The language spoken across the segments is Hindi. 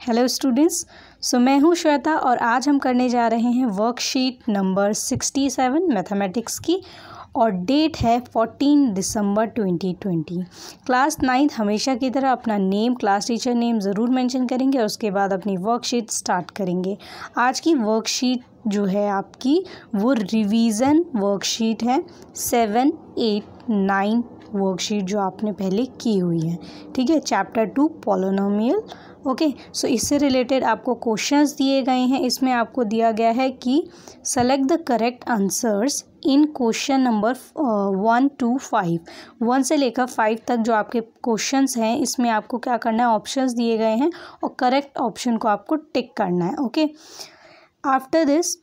हेलो स्टूडेंट्स, मैं हूं श्वेता और आज हम करने जा रहे हैं वर्कशीट नंबर 67 मैथमेटिक्स की और डेट है 14 दिसंबर 2020। क्लास 9th हमेशा की तरह अपना नेम, क्लास टीचर नेम ज़रूर मेंशन करेंगे और उसके बाद अपनी वर्कशीट स्टार्ट करेंगे। आज की वर्कशीट जो है आपकी वो रिवीजन वर्कशीट है 7, 8, 9 वर्कशीट जो आपने पहले की हुई है। ठीक है, चैप्टर 2 पॉलिनोमियल। ओके, सो इससे रिलेटेड आपको क्वेश्चंस दिए गए हैं। इसमें आपको दिया गया है कि select the correct answers in question number 1 to 5। 1 से लेकर 5 तक जो आपके क्वेश्चंस हैं इसमें आपको क्या करना है, ऑप्शंस दिए गए हैं और करेक्ट ऑप्शन को आपको टिक करना है। ओके, आफ्टर दिस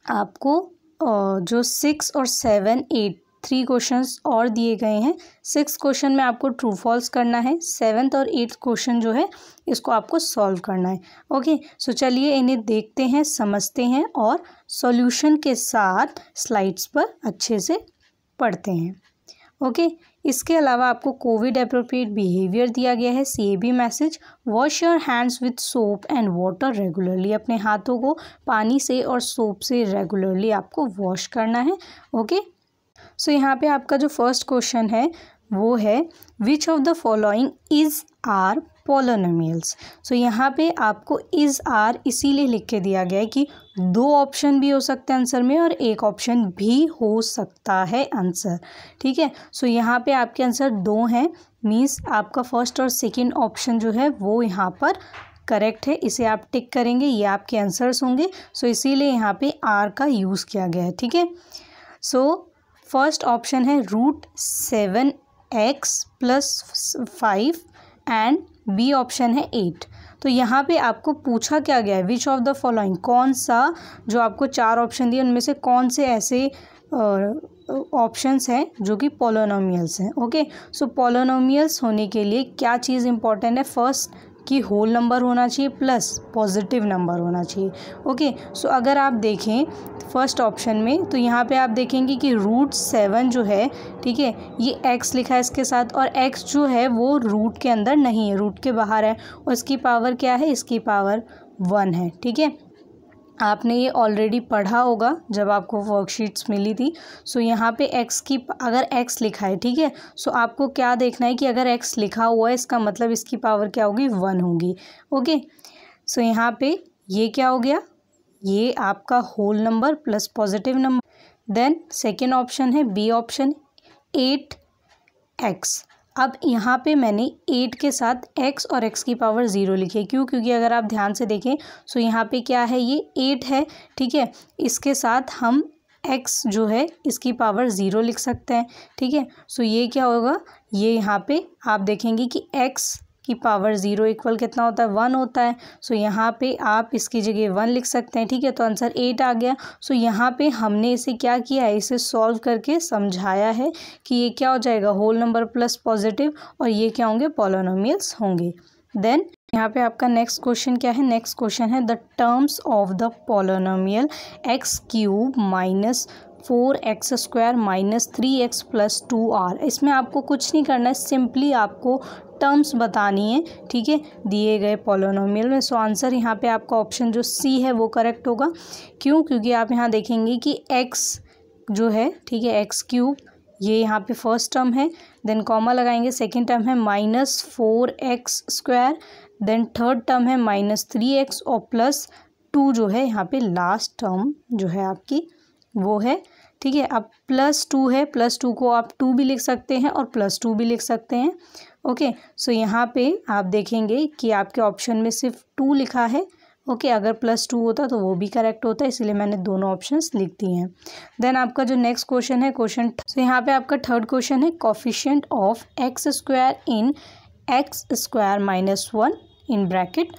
आपको जो 6 और 7, 8 3 क्वेश्चंस और दिए गए हैं। 6 क्वेश्चन में आपको ट्रू फॉल्स करना है। 7th और 8th क्वेश्चन जो है इसको आपको सॉल्व करना है। ओके, सो चलिए इन्हें देखते हैं, समझते हैं और सॉल्यूशन के साथ स्लाइड्स पर अच्छे से पढ़ते हैं। ओके, इसके अलावा आपको कोविड अप्रोप्रिएट बिहेवियर दिया गया है। CAB message, wash your hands with soap and water regularly. अपने हाथों को पानी से और सोप से रेगुलरली आपको वॉश करना है। ओके, सो यहाँ पे आपका जो फर्स्ट क्वेश्चन है वो है which of the following is are polynomials. So यहाँ पे आपको इज आर इसीलिए लिख के दिया गया है कि 2 ऑप्शन भी हो सकते हैं आंसर में और 1 ऑप्शन भी हो सकता है आंसर। ठीक है, सो यहाँ पे आपके आंसर 2 हैं, मीन्स आपका फर्स्ट और सेकंड ऑप्शन जो है वो यहाँ पर करेक्ट है। इसे आप टिक करेंगे, ये आपके आंसर्स होंगे। सो इसीलिए यहाँ पे आर का यूज़ किया गया है। ठीक है, सो फर्स्ट ऑप्शन है √7x + 5 एंड बी ऑप्शन है 8। तो यहाँ पे आपको पूछा क्या गया है, विच ऑफ द फॉलोइंग, कौन सा, जो आपको 4 ऑप्शन दिए उनमें से कौन से ऐसे ऑप्शंस हैं जो कि पॉलिनोमियल्स हैं। ओके, सो पॉलिनोमियल्स होने के लिए क्या चीज़ इंपॉर्टेंट है, फर्स्ट कि होल नंबर होना चाहिए प्लस पॉजिटिव नंबर होना चाहिए। ओके, सो अगर आप देखें फर्स्ट ऑप्शन में तो यहाँ पे आप देखेंगे कि √7 जो है, ठीक है, ये x लिखा है इसके साथ और x जो है वो रूट के अंदर नहीं है, रूट के बाहर है और इसकी पावर क्या है, इसकी पावर 1 है। ठीक है, आपने ये ऑलरेडी पढ़ा होगा जब आपको वर्कशीट्स मिली थी। सो यहाँ पे x की, अगर x लिखा है, ठीक है, सो आपको क्या देखना है कि अगर x लिखा हुआ है इसका मतलब इसकी पावर क्या होगी, 1 होगी। ओके, सो यहाँ पे ये क्या हो गया, ये आपका whole number plus positive number. Then second option है बी ऑप्शन 8x। अब यहाँ पे मैंने 8 के साथ x और x की पावर 0 लिखी है। क्यों? क्योंकि अगर आप ध्यान से देखें सो यहाँ पे क्या है, ये 8 है। ठीक है, इसके साथ हम x जो है इसकी पावर 0 लिख सकते हैं। ठीक है, सो ये क्या होगा, ये यहाँ पे आप देखेंगे कि x की पावर 0 इक्वल कितना होता है, 1 होता है। सो यहाँ पे आप इसकी जगह 1 लिख सकते हैं। ठीक है, तो आंसर 8 आ गया। सो यहाँ पे हमने इसे क्या किया है, इसे सॉल्व करके समझाया है कि ये क्या हो जाएगा, होल नंबर प्लस पॉजिटिव और ये क्या होंगे, पॉलिनोमियल्स होंगे। देन यहाँ पे आपका नेक्स्ट क्वेश्चन क्या है, नेक्स्ट क्वेश्चन है the terms of the polynomial x³ - 4x² - 3x + 2r। इसमें आपको कुछ नहीं करना है, सिंपली आपको टर्म्स बतानी है। ठीक है, दिए गए पॉलिनोमियल में। सो आंसर यहाँ पे आपका ऑप्शन जो सी है वो करेक्ट होगा। क्यों? क्योंकि आप यहाँ देखेंगे कि x जो है, ठीक है, x³ ये यहाँ पे फर्स्ट टर्म है, देन कॉमा लगाएंगे, सेकेंड टर्म है -4x², देन थर्ड टर्म है -3x और +2 जो है यहाँ पे लास्ट टर्म जो है आपकी वो है। ठीक है, अब +2 है, +2 को आप 2 भी लिख सकते हैं और +2 भी लिख सकते हैं। ओके, सो यहाँ पे आप देखेंगे कि आपके ऑप्शन में सिर्फ 2 लिखा है। ओके, अगर +2 होता तो वो भी करेक्ट होता है, इसलिए मैंने दोनों ऑप्शंस लिख दिए हैं। देन आपका जो नेक्स्ट क्वेश्चन है, क्वेश्चन सो यहाँ पे आपका थर्ड क्वेश्चन है coefficient of x² in x² - 1 in bracket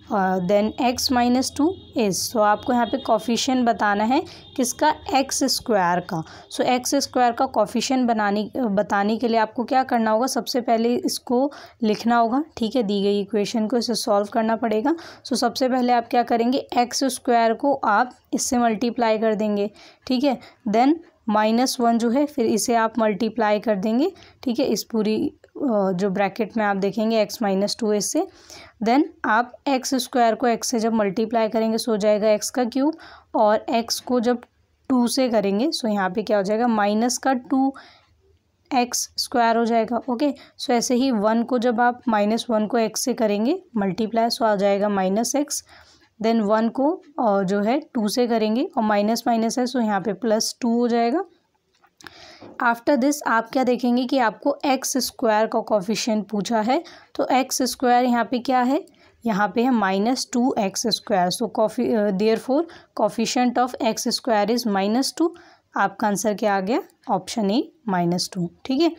then x - 2 is. So आपको यहाँ पे कोफिशिएंट बताना है किसका, x² का। सो x² का कोफिशिएंट बताने के लिए आपको क्या करना होगा, सबसे पहले इसको लिखना होगा। ठीक है, दी गई इक्वेशन को इसे सॉल्व करना पड़ेगा। सो सबसे पहले आप क्या करेंगे, x² को आप इससे मल्टीप्लाई कर देंगे। ठीक है, देन -1 जो है फिर इसे आप मल्टीप्लाई कर देंगे। ठीक है, इस पूरी जो ब्रैकेट में आप देखेंगे x - 2 इससे। देन आप एक्स स्क्वायर को एक्स से जब मल्टीप्लाई करेंगे सो जाएगा एक्स का क्यूब, और एक्स को जब 2 से करेंगे सो यहाँ पे क्या हो जाएगा माइनस का 2x स्क्वायर हो जाएगा। ओके, सो ऐसे ही 1 को जब आप -1 को x से करेंगे मल्टीप्लाई सो आ जाएगा -x। देन 1 को जो है 2 से करेंगे और माइनस माइनस है सो यहाँ पे +2 हो जाएगा। आफ्टर दिस आप क्या देखेंगे कि आपको एक्स स्क्वायर का कोफिशिएंट पूछा है, तो एक्स स्क्वायर यहाँ पे क्या है, यहाँ पे है -2x square. So therefore coefficient of x square is -2। आपका आंसर क्या आ गया, ऑप्शन ए -2। ठीक है,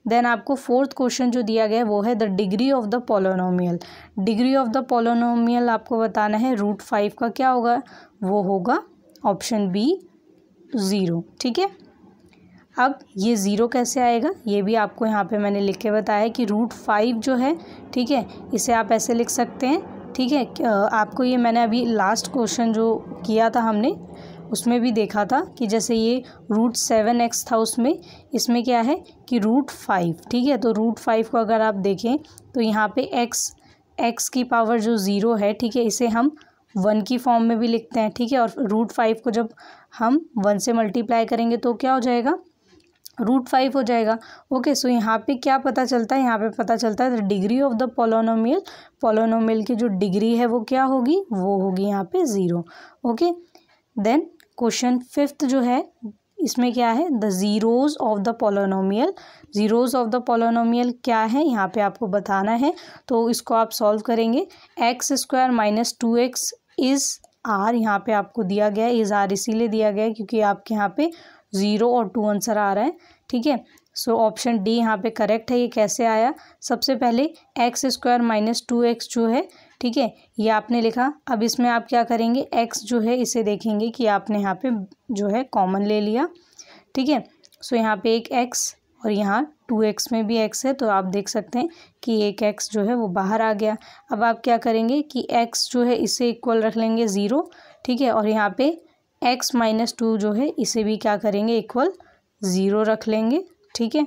देन आपको फोर्थ क्वेश्चन जो दिया गया है वो है the degree of the polynomial. Degree of the polynomial आपको बताना है, √5 का क्या होगा, वो होगा ऑप्शन बी 0। ठीक है, अब ये 0 कैसे आएगा ये भी आपको यहाँ पे मैंने लिख के बताया कि √5 जो है, ठीक है, इसे आप ऐसे लिख सकते हैं। ठीक है, आपको ये मैंने अभी लास्ट क्वेश्चन जो किया था हमने उसमें भी देखा था कि जैसे ये √7x था उसमें, इसमें क्या है कि √5। ठीक है, तो √5 को अगर आप देखें तो यहाँ पे x की पावर जो 0 है, ठीक है, इसे हम 1 की फॉर्म में भी लिखते हैं। ठीक है, और √5 को जब हम 1 से मल्टीप्लाई करेंगे तो क्या हो जाएगा, √5 हो जाएगा। ओके, सो यहाँ पे क्या पता चलता है, यहाँ पे पता चलता है the degree of the polynomial, polynomial की जो डिग्री है वो क्या होगी, वो होगी यहाँ पे 0। ओके, देन क्वेश्चन 5th जो है इसमें क्या है, the zeros of the polynomial. Zeros of the polynomial क्या है यहाँ पे आपको बताना है, तो इसको आप सॉल्व करेंगे। x² - 2x इज़ r, यहाँ पे आपको दिया गया है, इज़ r इसीलिए दिया गया है क्योंकि आपके यहाँ पे 0 और 2 आंसर आ रहा है। ठीक है, सो ऑप्शन डी यहाँ पे करेक्ट है। ये कैसे आया, सबसे पहले x² - 2x जो है, ठीक है, ये आपने लिखा। अब इसमें आप क्या करेंगे, x जो है इसे देखेंगे कि आपने यहाँ पे जो है कॉमन ले लिया। ठीक है, सो यहाँ पे एक x और यहाँ 2x में भी x है, तो आप देख सकते हैं कि एक x जो है वो बाहर आ गया। अब आप क्या करेंगे कि x जो है इसे इक्वल रख लेंगे 0। ठीक है, और यहाँ पे x - 2 जो है इसे भी क्या करेंगे, इक्वल 0 रख लेंगे। ठीक है,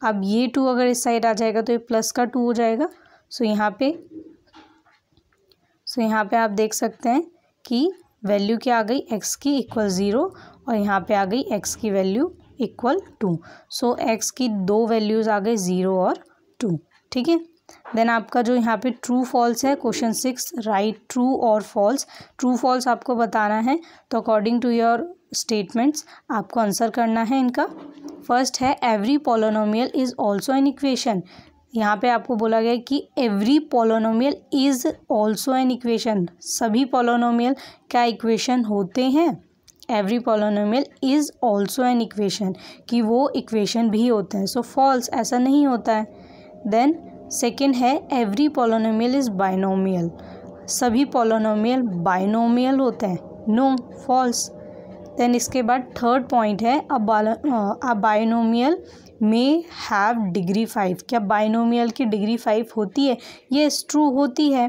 अब ये 2 अगर इस साइड आ जाएगा तो ये प्लस का 2 हो जाएगा। सो यहाँ पे आप देख सकते हैं कि वैल्यू क्या आ गई, x की इक्वल 0 और यहाँ पे आ गई x की वैल्यू इक्वल 2। सो x की 2 वैल्यूज़ आ गई 0 और 2। ठीक है, देन आपका जो यहाँ पे ट्रू फॉल्स है, क्वेश्चन 6 राइट ट्रू और फॉल्स। ट्रू फॉल्स आपको बताना है, तो अकॉर्डिंग टू योर स्टेटमेंट्स आपको आंसर करना है इनका। फर्स्ट है every polynomial is also an equation. यहाँ पे आपको बोला गया है कि every polynomial is also an equation, सभी पोलोनोमियल क्या इक्वेशन होते हैं, every polynomial is also an equation, कि वो इक्वेशन भी होते हैं। सो फॉल्स, ऐसा नहीं होता है। देन सेकेंड है एवरी पोलोनोमियल इज़ बाइनोमियल, सभी पोलोनोमियल बाइनोमियल होते हैं, नो, फॉल्स। देन इसके बाद थर्ड पॉइंट है अ बाइनोमियल में हैव डिग्री 5, क्या बाइनोमियल की डिग्री 5 होती है, ये ट्रू होती है।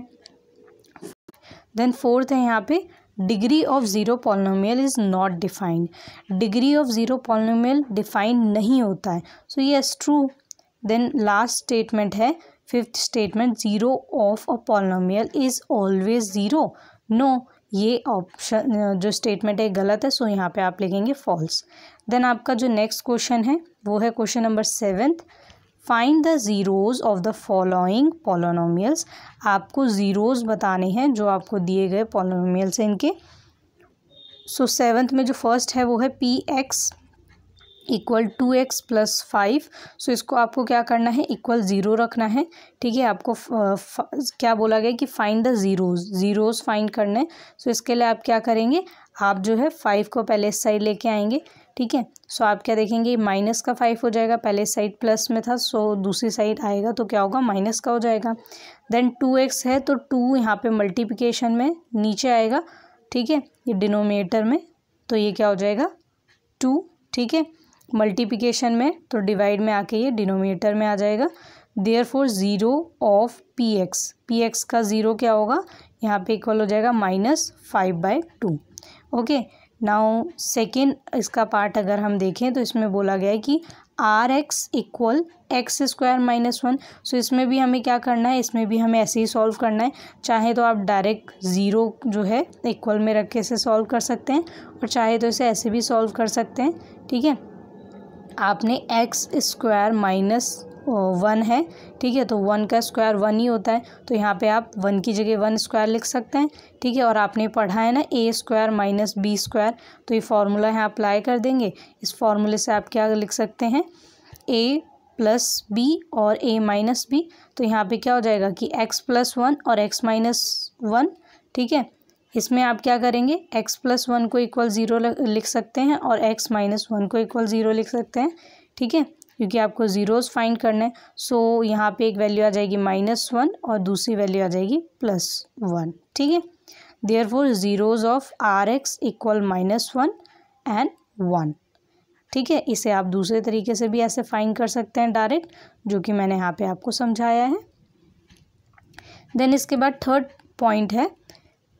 देन फोर्थ है यहाँ पे degree of zero polynomial is not defined, degree of zero polynomial define नहीं होता है, so yes true. Then last statement है, fifth statement, zero of a polynomial is always zero, no, ये ऑप्शन जो स्टेटमेंट है गलत है, सो यहाँ पे आप लिखेंगे फॉल्स। देन आपका जो नेक्स्ट क्वेश्चन है वो है question number 7th, find the zeros of the following polynomials. आपको ज़ीरोज़ बताने हैं जो आपको दिए गए पोलिनोमियल्स हैं इनके। सो 7th में जो फर्स्ट है वो है px इक्वल 2x + 5। सो इसको आपको क्या करना है, इक्वल 0 रखना है। ठीक है, आपको क्या बोला गया कि फाइंड द ज़ीरोज़ फाइंड करना है। सो इसके लिए आप क्या करेंगे, आप जो है 5 को पहले इस साइड लेके आएंगे। ठीक है, सो आप क्या देखेंगे, माइनस का 5 हो जाएगा, पहले साइड प्लस में था, सो दूसरी साइड आएगा तो क्या होगा, माइनस का हो जाएगा। देन 2x है तो 2 यहाँ पे मल्टीप्लिकेशन में नीचे आएगा। ठीक है, ये डिनोमिनेटर में, तो ये क्या हो जाएगा 2। ठीक है, मल्टीप्लिकेशन में तो डिवाइड में आके ये डिनोमिनेटर में आ जाएगा। देयरफॉर ज़ीरो ऑफ px का ज़ीरो क्या होगा, यहाँ पे इक्वल हो जाएगा -5/2। ओके, नाउ सेकेंड इसका पार्ट अगर हम देखें तो इसमें बोला गया है कि r x equal x square minus one. So इसमें भी हमें क्या करना है, इसमें भी हमें ऐसे ही सॉल्व करना है। चाहे तो आप डायरेक्ट ज़ीरो जो है इक्वल में रख के इसे सॉल्व कर सकते हैं और चाहे तो इसे ऐसे भी सॉल्व कर सकते हैं। ठीक है, आपने एक्स स्क्वायर माइनस वन है, ठीक है, तो वन का स्क्वायर वन ही होता है, तो यहाँ पे आप वन की जगह वन स्क्वायर लिख सकते हैं। ठीक है, और आपने पढ़ा है ना ए स्क्वायर माइनस बी स्क्वायर, तो ये फार्मूला यहाँ अप्लाई कर देंगे। इस फार्मूले से आप क्या लिख सकते हैं, ए प्लस बी और ए माइनस बी। तो यहाँ पे क्या हो जाएगा कि एक्स प्लस वन और एक्स माइनस वन। ठीक है, इसमें आप क्या करेंगे, एक्स प्लस वन को इक्वल ज़ीरो लिख सकते हैं और एक्स माइनस वन को इक्वल ज़ीरो लिख सकते हैं। ठीक है, क्योंकि आपको ज़ीरोज़ फाइंड करना है। सो यहाँ पे एक वैल्यू आ जाएगी माइनस वन और दूसरी वैल्यू आ जाएगी प्लस वन। ठीक है, therefore zeros of R x equal minus one and one. ठीक है, इसे आप दूसरे तरीके से भी ऐसे फाइंड कर सकते हैं डायरेक्ट, जो कि मैंने यहाँ पे आपको समझाया है। देन इसके बाद थर्ड पॉइंट है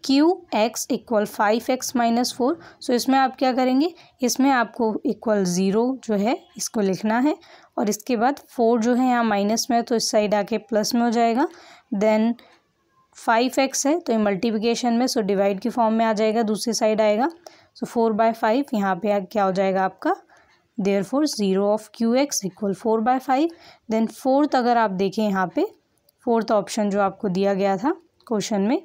q x equal five x minus four. So इसमें आप क्या करेंगे, इसमें आपको इक्वल ज़ीरो जो है इसको लिखना है और इसके बाद फोर जो है यहाँ माइनस में है तो इस साइड आके प्लस में हो जाएगा। देन फाइव एक्स है तो ये मल्टीप्लिकेशन में, सो डिवाइड की फॉर्म में आ जाएगा, दूसरी साइड आएगा। सो फोर बाय फाइव यहाँ पे क्या हो जाएगा आपका, therefore zero of Q x equal four by five. Then fourth अगर आप देखें यहाँ पे फोर्थ ऑप्शन जो आपको दिया गया था क्वेश्चन में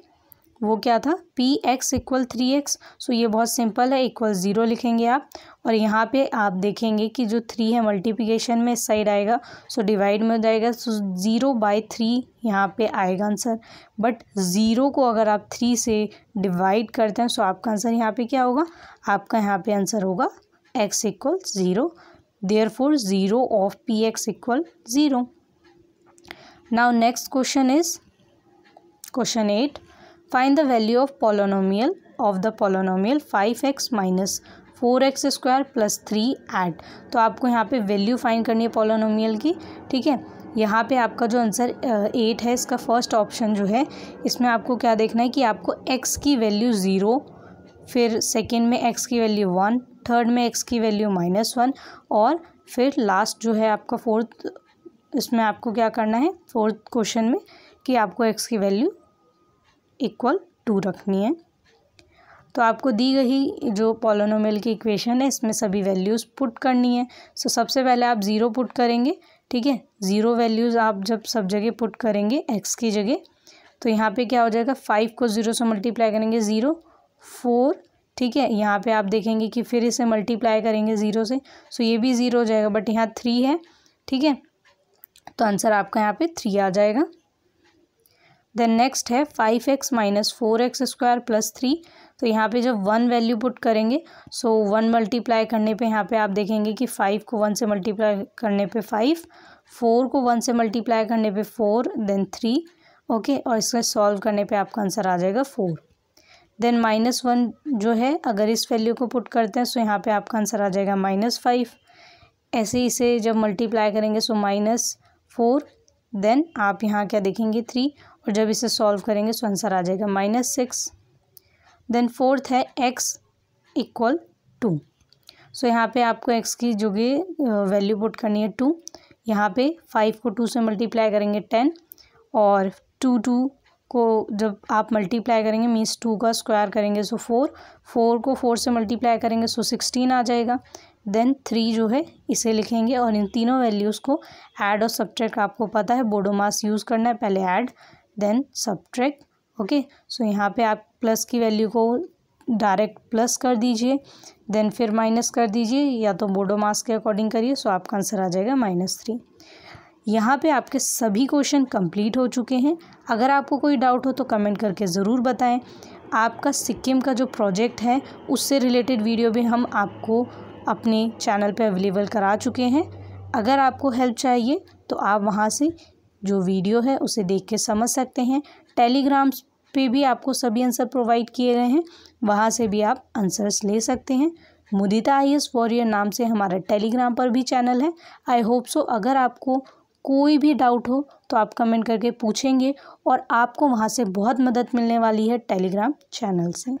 वो क्या था, p x equal three x. So ये बहुत सिंपल है, इक्वल ज़ीरो लिखेंगे आप और यहाँ पे आप देखेंगे कि जो थ्री है मल्टीप्लिकेशन में इस साइड आएगा, सो डिवाइड में हो जाएगा। सो ज़ीरो बाई थ्री यहाँ पे आएगा आंसर, बट ज़ीरो को अगर आप थ्री से डिवाइड करते हैं सो आपका आंसर यहाँ पे क्या होगा, आपका यहाँ पे आंसर होगा x equal zero. Therefore zero of P x equal zero. Now next question is question 8, find the value of polynomial of the polynomial 5x minus 4x square plus 3 add। तो आपको यहाँ पे वैल्यू फाइंड करनी है पोलोनोमियल की। ठीक है, यहाँ पे आपका जो आंसर 8 है इसका फर्स्ट ऑप्शन जो है इसमें आपको क्या देखना है कि आपको x की वैल्यू ज़ीरो, फिर सेकेंड में x की वैल्यू वन, थर्ड में x की वैल्यू माइनस वन और फिर लास्ट जो है आपका फोर्थ, इसमें आपको क्या करना है फोर्थ क्वेश्चन में कि आपको x की वैल्यू इक्वल टू रखनी है। तो आपको दी गई जो पॉलिनोमियल की इक्वेशन है इसमें सभी वैल्यूज़ पुट करनी है। सो सबसे पहले आप ज़ीरो पुट करेंगे। ठीक है, ज़ीरो वैल्यूज़ आप जब सब जगह पुट करेंगे एक्स की जगह तो यहाँ पे क्या हो जाएगा, फाइव को ज़ीरो से मल्टीप्लाई करेंगे ज़ीरो, फोर। ठीक है, यहाँ पे आप देखेंगे कि फिर इसे मल्टीप्लाई करेंगे ज़ीरो से, सो ये भी ज़ीरो हो जाएगा, बट यहाँ थ्री है। ठीक है, तो आंसर आपका यहाँ पे थ्री आ जाएगा। देन नेक्स्ट है 5x minus 4x square plus three. तो यहाँ पे जब वन वैल्यू पुट करेंगे सो वन मल्टीप्लाई करने पे यहाँ पे आप देखेंगे कि 5 को 1 से मल्टीप्लाई करने पे 5, 4 को 1 से मल्टीप्लाई करने पे 4, देन 3। ओके, और इसका सॉल्व करने पे आपका आंसर आ जाएगा 4। देन माइनस वन जो है अगर इस वैल्यू को पुट करते हैं सो यहाँ पे आपका आंसर आ जाएगा -5। ऐसे ही इसे जब मल्टीप्लाई करेंगे सो -4, देन आप यहाँ क्या देखेंगे 3, और जब इसे सॉल्व करेंगे सो आंसर आ जाएगा -6। देन फोर्थ है x इक्वल 2। सो यहाँ पे आपको x की जो कि वैल्यू पुट करनी है 2। यहाँ पे 5 को 2 से मल्टीप्लाई करेंगे 10, और 2 को जब आप मल्टीप्लाई करेंगे मीन्स 2 का स्क्वायर करेंगे सो 4, 4 को 4 से मल्टीप्लाई करेंगे सो 16 आ जाएगा। देन 3 जो है इसे लिखेंगे और इन तीनों वैल्यूज़ को ऐड और सब्ट्रैक्ट आपको पता है बोडोमास यूज़ करना है, पहले ऐड देन सब्ट्रैक्ट। ओके, सो यहाँ पे आप प्लस की वैल्यू को डायरेक्ट प्लस कर दीजिए, देन फिर माइनस कर दीजिए, या तो बोडोमास के अकॉर्डिंग करिए, सो आपका आंसर आ जाएगा -3। यहाँ पे आपके सभी क्वेश्चन कंप्लीट हो चुके हैं। अगर आपको कोई डाउट हो तो कमेंट करके ज़रूर बताएं। आपका सिक्किम का जो प्रोजेक्ट है उससे रिलेटेड वीडियो भी हम आपको अपने चैनल पे अवेलेबल करा चुके हैं। अगर आपको हेल्प चाहिए तो आप वहाँ से जो वीडियो है उसे देख के समझ सकते हैं। टेलीग्राम पे भी आपको सभी आंसर प्रोवाइड किए गए हैं, वहाँ से भी आप आंसर्स ले सकते हैं। मुदिता IAS वॉरियर नाम से हमारा टेलीग्राम पर भी चैनल है। आई होप सो अगर आपको कोई भी डाउट हो तो आप कमेंट करके पूछेंगे और आपको वहाँ से बहुत मदद मिलने वाली है टेलीग्राम चैनल से।